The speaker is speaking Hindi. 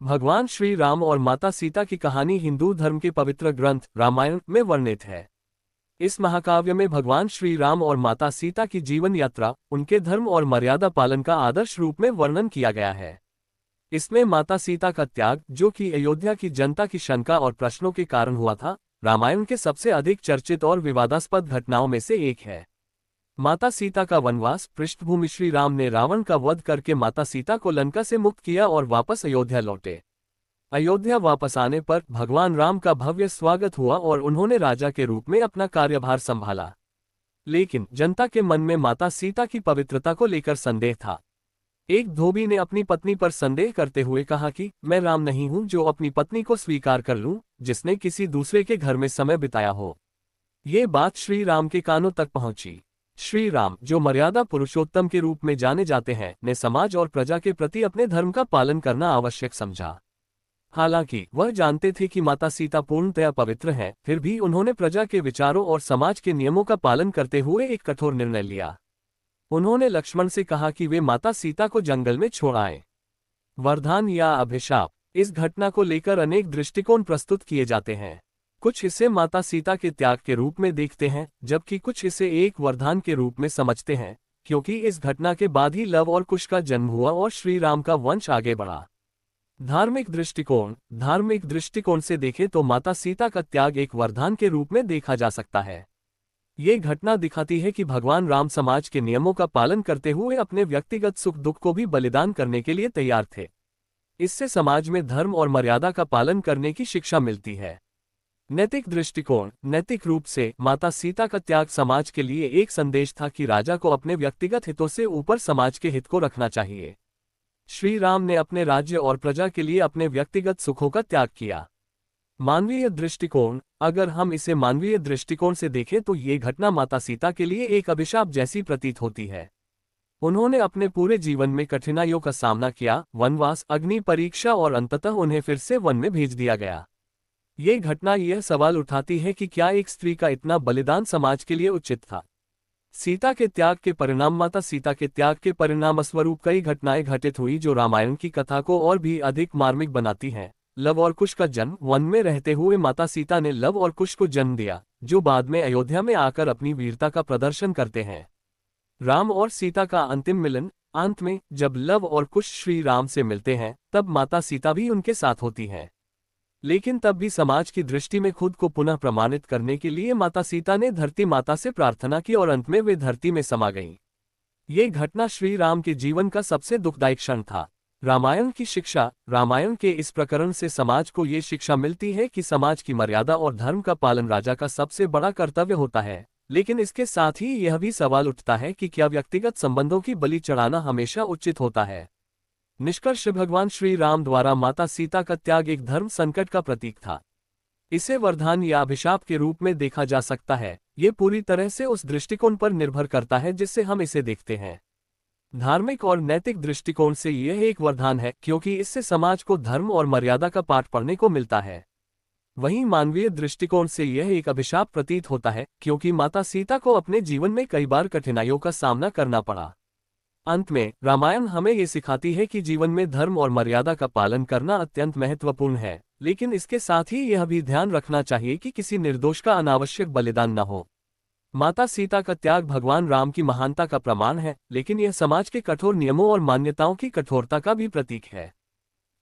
भगवान श्री राम और माता सीता की कहानी हिंदू धर्म के पवित्र ग्रंथ रामायण में वर्णित है। इस महाकाव्य में भगवान श्री राम और माता सीता की जीवन यात्रा, उनके धर्म और मर्यादा पालन का आदर्श रूप में वर्णन किया गया है। इसमें माता सीता का त्याग, जो कि अयोध्या की जनता की शंका और प्रश्नों के कारण हुआ था, रामायण के सबसे अधिक चर्चित और विवादास्पद घटनाओं में से एक है। माता सीता का वनवास पृष्ठभूमि श्री राम ने रावण का वध करके माता सीता को लंका से मुक्त किया और वापस अयोध्या लौटे। अयोध्या वापस आने पर भगवान राम का भव्य स्वागत हुआ और उन्होंने राजा के रूप में अपना कार्यभार संभाला। लेकिन जनता के मन में माता सीता की पवित्रता को लेकर संदेह था। एक धोबी ने अपनी पत्नी पर संदेह करते हुए कहा कि मैं राम नहीं हूं जो अपनी पत्नी को स्वीकार कर लूं, जिसने किसी दूसरे के घर में समय बिताया हो। ये बात श्री राम के कानों तक पहुंची। श्री राम, जो मर्यादा पुरुषोत्तम के रूप में जाने जाते हैं, ने समाज और प्रजा के प्रति अपने धर्म का पालन करना आवश्यक समझा। हालांकि वह जानते थे कि माता सीता पूर्णतया पवित्र हैं, फिर भी उन्होंने प्रजा के विचारों और समाज के नियमों का पालन करते हुए एक कठोर निर्णय लिया। उन्होंने लक्ष्मण से कहा कि वे माता सीता को जंगल में छोड़ आएं। वरदान या अभिशाप, इस घटना को लेकर अनेक दृष्टिकोण प्रस्तुत किए जाते हैं। कुछ इसे माता सीता के त्याग के रूप में देखते हैं, जबकि कुछ इसे एक वरदान के रूप में समझते हैं, क्योंकि इस घटना के बाद ही लव और कुश का जन्म हुआ और श्री राम का वंश आगे बढ़ा। धार्मिक दृष्टिकोण से देखें तो माता सीता का त्याग एक वरदान के रूप में देखा जा सकता है। ये घटना दिखाती है कि भगवान राम समाज के नियमों का पालन करते हुए अपने व्यक्तिगत सुख दुख को भी बलिदान करने के लिए तैयार थे। इससे समाज में धर्म और मर्यादा का पालन करने की शिक्षा मिलती है। नैतिक रूप से माता सीता का त्याग समाज के लिए एक संदेश था कि राजा को अपने व्यक्तिगत हितों से ऊपर समाज के हित को रखना चाहिए। श्री राम ने अपने राज्य और प्रजा के लिए अपने व्यक्तिगत सुखों का त्याग किया। मानवीय दृष्टिकोण, अगर हम इसे मानवीय दृष्टिकोण से देखें तो ये घटना माता सीता के लिए एक अभिशाप जैसी प्रतीत होती है। उन्होंने अपने पूरे जीवन में कठिनाइयों का सामना किया, वनवास, अग्नि परीक्षा और अंततः उन्हें फिर से वन में भेज दिया गया। ये घटना यह सवाल उठाती है कि क्या एक स्त्री का इतना बलिदान समाज के लिए उचित था। माता सीता के त्याग के परिणामस्वरूप कई घटनाएं घटित हुई जो रामायण की कथा को और भी अधिक मार्मिक बनाती हैं। लव और कुश का जन्म, वन में रहते हुए माता सीता ने लव और कुश को जन्म दिया, जो बाद में अयोध्या में आकर अपनी वीरता का प्रदर्शन करते हैं। राम और सीता का अंतिम मिलन, अंत में जब लव और कुश श्री राम से मिलते हैं, तब माता सीता भी उनके साथ होती हैं। लेकिन तब भी समाज की दृष्टि में खुद को पुनः प्रमाणित करने के लिए माता सीता ने धरती माता से प्रार्थना की और अंत में वे धरती में समा गईं। ये घटना श्री राम के जीवन का सबसे दुखदायक क्षण था। रामायण की शिक्षा, रामायण के इस प्रकरण से समाज को ये शिक्षा मिलती है कि समाज की मर्यादा और धर्म का पालन राजा का सबसे बड़ा कर्तव्य होता है। लेकिन इसके साथ ही यह भी सवाल उठता है कि क्या व्यक्तिगत संबंधों की बलि चढ़ाना हमेशा उचित होता है। निष्कर्ष, भगवान श्री राम द्वारा माता सीता का त्याग एक धर्म संकट का प्रतीक था। इसे वरदान या अभिशाप के रूप में देखा जा सकता है। ये पूरी तरह से उस दृष्टिकोण पर निर्भर करता है जिससे हम इसे देखते हैं। धार्मिक और नैतिक दृष्टिकोण से यह एक वरदान है, क्योंकि इससे समाज को धर्म और मर्यादा का पाठ पढ़ने को मिलता है। वहीं मानवीय दृष्टिकोण से यह एक अभिशाप प्रतीत होता है, क्योंकि माता सीता को अपने जीवन में कई बार कठिनाइयों का सामना करना पड़ा। अंत में रामायण हमें ये सिखाती है कि जीवन में धर्म और मर्यादा का पालन करना अत्यंत महत्वपूर्ण है, लेकिन इसके साथ ही यह भी ध्यान रखना चाहिए कि किसी निर्दोष का अनावश्यक बलिदान न हो। माता सीता का त्याग भगवान राम की महानता का प्रमाण है, लेकिन यह समाज के कठोर नियमों और मान्यताओं की कठोरता का भी प्रतीक है।